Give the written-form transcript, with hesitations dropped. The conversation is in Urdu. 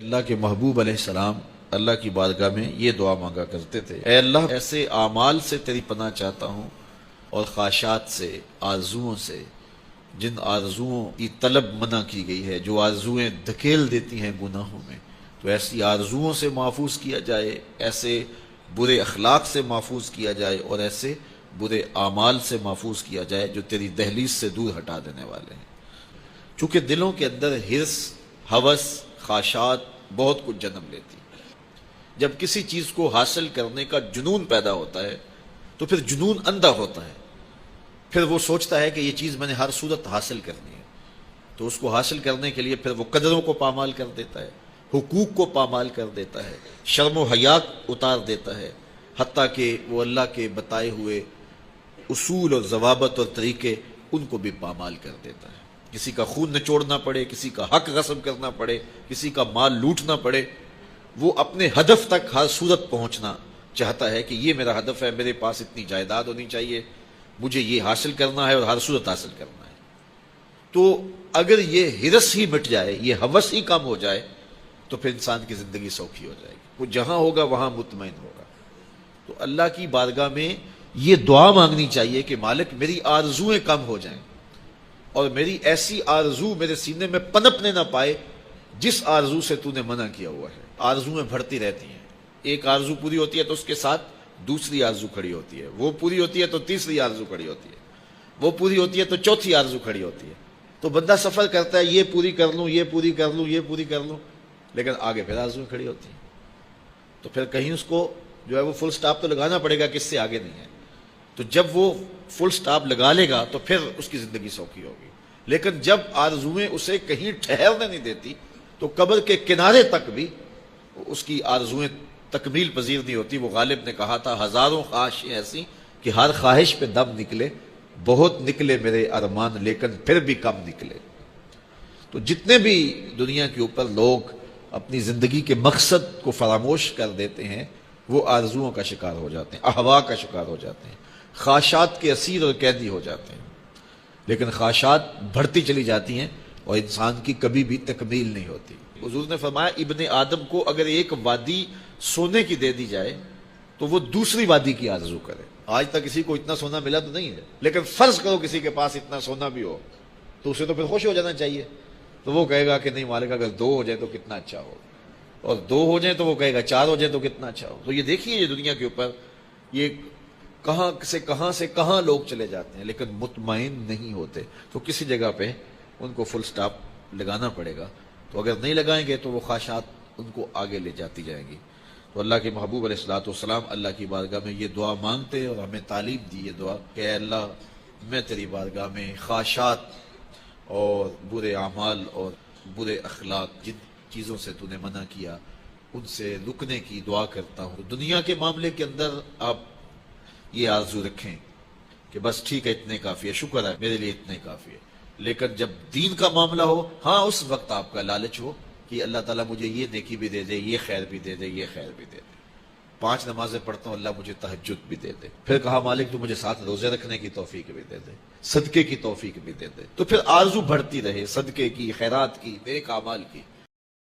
اللہ کے محبوب علیہ السلام اللہ کی بارگاہ میں یہ دعا مانگا کرتے تھے، اے اللہ ایسے اعمال سے تیری پناہ چاہتا ہوں اور خواہشات سے، آرزوؤں سے، جن آرزوؤں کی طلب منع کی گئی ہے، جو آرزوئیں دھکیل دیتی ہیں گناہوں میں، تو ایسی آرزوؤں سے محفوظ کیا جائے، ایسے برے اخلاق سے محفوظ کیا جائے اور ایسے برے اعمال سے محفوظ کیا جائے جو تیری دہلیز سے دور ہٹا دینے والے ہیں۔ چونکہ دلوں کے اندر حرص، ہوس، خواہشات بہت کچھ جنم لیتی ہے۔ جب کسی چیز کو حاصل کرنے کا جنون پیدا ہوتا ہے تو پھر جنون اندھا ہوتا ہے، پھر وہ سوچتا ہے کہ یہ چیز میں نے ہر صورت حاصل کرنی ہے، تو اس کو حاصل کرنے کے لیے پھر وہ قدروں کو پامال کر دیتا ہے، حقوق کو پامال کر دیتا ہے، شرم و حیا اتار دیتا ہے، حتیٰ کہ وہ اللہ کے بتائے ہوئے اصول اور ضوابط اور طریقے ان کو بھی پامال کر دیتا ہے۔ کسی کا خون نچوڑنا پڑے، کسی کا حق غصب کرنا پڑے، کسی کا مال لوٹنا پڑے، وہ اپنے ہدف تک ہر صورت پہنچنا چاہتا ہے کہ یہ میرا ہدف ہے، میرے پاس اتنی جائیداد ہونی چاہیے، مجھے یہ حاصل کرنا ہے اور ہر صورت حاصل کرنا ہے۔ تو اگر یہ ہرس ہی مٹ جائے، یہ ہوس ہی کم ہو جائے، تو پھر انسان کی زندگی سوکھی ہو جائے گی، وہ جہاں ہوگا وہاں مطمئن ہوگا۔ تو اللہ کی بارگاہ میں یہ دعا مانگنی چاہیے کہ مالک میری آرزوئیں کم ہو جائیں اور میری ایسی آرزو میرے سینے میں پنپنے نہ پائے جس آرزو سے تو نے منع کیا ہوا ہے۔ آرزویں بڑھتی رہتی ہیں، ایک آرزو پوری ہوتی ہے تو اس کے ساتھ دوسری آرزو کھڑی ہوتی ہے، وہ پوری ہوتی ہے تو تیسری آرزو کھڑی ہوتی ہے، وہ پوری ہوتی ہے تو چوتھی آرزو کھڑی ہوتی ہے۔ تو بندہ سفر کرتا ہے، یہ پوری کر لوں، یہ پوری کر لوں، یہ پوری کر لوں، لیکن آگے پھر آرزویں کھڑی ہوتی ہیں۔ تو پھر کہیں اس کو جو ہے وہ فل سٹاپ تو لگانا پڑے گا کہ اس سے آگے نہیں ہے۔ تو جب وہ فل سٹاپ لگا لے گا تو پھر اس کی زندگی سوکھی ہوگی۔ لیکن جب آرزویں اسے کہیں ٹھہرنے نہیں دیتی تو قبر کے کنارے تک بھی اس کی آرزویں تکمیل پذیر نہیں ہوتی۔ وہ غالب نے کہا تھا، ہزاروں خواہشیں ایسی کہ ہر خواہش پہ دم نکلے، بہت نکلے میرے ارمان لیکن پھر بھی کم نکلے۔ تو جتنے بھی دنیا کے اوپر لوگ اپنی زندگی کے مقصد کو فراموش کر دیتے ہیں، وہ آرزوؤں کا شکار ہو جاتے ہیں، اہوا کا شکار ہو جاتے ہیں، خواہشات کے اسیر اور قیدی ہو جاتے ہیں۔ لیکن خواہشات بڑھتی چلی جاتی ہیں اور انسان کی کبھی بھی تکمیل نہیں ہوتی۔ حضور نے فرمایا، ابن آدم کو اگر ایک وادی سونے کی دے دی جائے تو وہ دوسری وادی کی آرزو کرے۔ آج تک کسی کو اتنا سونا ملا تو نہیں ہے، لیکن فرض کرو کسی کے پاس اتنا سونا بھی ہو تو اسے تو پھر خوش ہو جانا چاہیے۔ تو وہ کہے گا کہ نہیں مالک، اگر 2 ہو جائے تو کتنا اچھا ہو، اور 2 ہو جائیں تو وہ کہے گا 4 ہو جائیں تو کتنا اچھا ہو۔ تو یہ دیکھیے، یہ دنیا کے اوپر یہ کہاں سے کہاں لوگ چلے جاتے ہیں لیکن مطمئن نہیں ہوتے۔ تو کسی جگہ پہ ان کو فل سٹاپ لگانا پڑے گا، تو اگر نہیں لگائیں گے تو وہ خواہشات ان کو آگے لے جاتی جائیں گی۔ تو اللہ کے محبوب علیہ الصلوۃ والسلام اللہ کی بارگاہ میں یہ دعا مانگتے اور ہمیں تعلیم دی یہ دعا کہ اے اللہ، میں تیری بارگاہ میں خواہشات اور برے اعمال اور برے اخلاق، جن چیزوں سے تو نے منع کیا، ان سے رکنے کی دعا کرتا ہوں۔ دنیا کے معاملے کے اندر آپ یہ آرزو رکھیں کہ بس ٹھیک ہے، اتنے کافی ہے، شکر ہے میرے لیے اتنے کافی ہے۔ لیکن جب دین کا معاملہ ہو، ہاں اس وقت آپ کا لالچ ہو کہ اللہ تعالیٰ مجھے یہ نیکی بھی دے دے، یہ خیر بھی دے دے، یہ خیر بھی دے دے، 5 نمازیں پڑھتا ہوں، اللہ مجھے تہجد بھی دے دے۔ پھر کہا مالک تو مجھے 7 روزے رکھنے کی توفیق بھی دے دے، صدقے کی توفیق بھی دے دے۔ تو پھر آرزو بڑھتی رہے، صدقے کی، خیرات کی، نیک اعمال کی۔